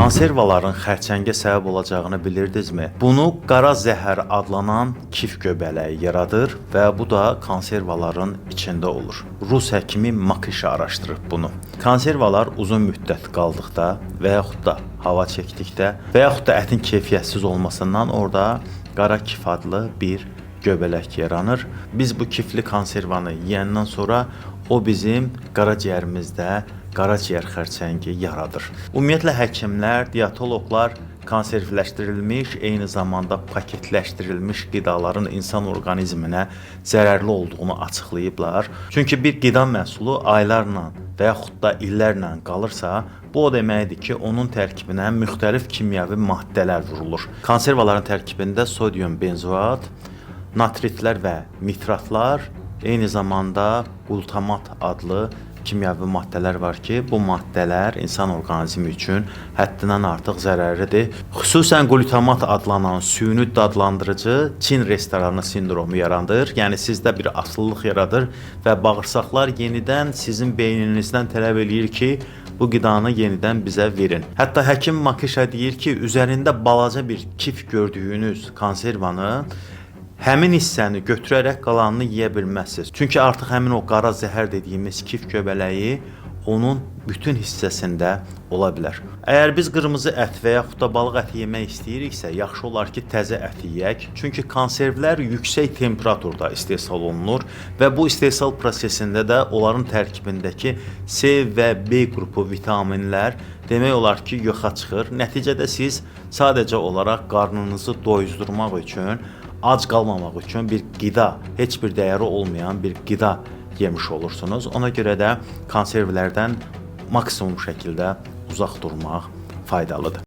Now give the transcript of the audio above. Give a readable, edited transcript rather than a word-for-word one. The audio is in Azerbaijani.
Konservaların xərçəngə səbəb olacağını bilirdinizmi? Bunu qara zəhər adlanan kif göbələyi yaradır və bu da konservaların içində olur. Rus həkimi Makişa araşdırıb bunu. Konservalar uzun müddət qaldıqda və yaxud da hava çəkdikdə və yaxud da ətin keyfiyyətsiz olmasından orada qara kif adlı bir göbələk yaranır. Biz bu kifli konservanı yeyəndən sonra o bizim qaraciyərimizdə qaraciyər xərçəngi yaradır. Ümumiyyətlə həkimlər, dietoloqlar konservləşdirilmiş, eyni zamanda paketləşdirilmiş qidaların insan orqanizminə zərərli olduğunu açıqlayıblar. Çünki bir qida məhsulu aylarla və yaxud da illərlə qalırsa, bu o deməkdir ki, onun tərkibinə müxtəlif kimyəvi maddələr vurulur. Konservaların tərkibində sodium benzoat, natritlər və nitratlar, eyni zamanda glutamat adlı kimyəvi maddələr var ki, bu maddələr insan orqanizmi üçün həddindən artıq zərərlidir. Xüsusən glutamat adlanan süni dadlandırıcı Çin restoranı sindromu yaradır. Yəni sizdə bir asılılıq yaradır və bağırsaqlar yenidən sizin beyninizdən tələb eləyir ki, bu qidanı yenidən bizə verin. Hətta həkim Makişa deyir ki, üzərində balaca bir kif gördüyünüz konservanı həmin hissəni götürərək qalanını yeyə bilməzsiniz. Çünki artıq həmin o qara zəhər dediyimiz kif göbələyi onun bütün hissəsində ola bilər. Əgər biz qırmızı ət və yaxud da balıq əti yemək istəyiriksə, yaxşı olar ki, təzə əti yeyək. Çünki konservlər yüksək temperaturda istehsal olunur və bu istehsal prosesində də onların tərkibindəki C və B qrupu vitaminlər demək olar ki, yoxa çıxır. Nəticədə siz sadəcə olaraq qarnınızı doyuzdurmaq üçün, ac qalmamaq üçün bir qida, heç bir dəyəri olmayan bir qida yemiş olursunuz. Ona görə də konservlərdən maksimum şəkildə uzaq durmaq faydalıdır.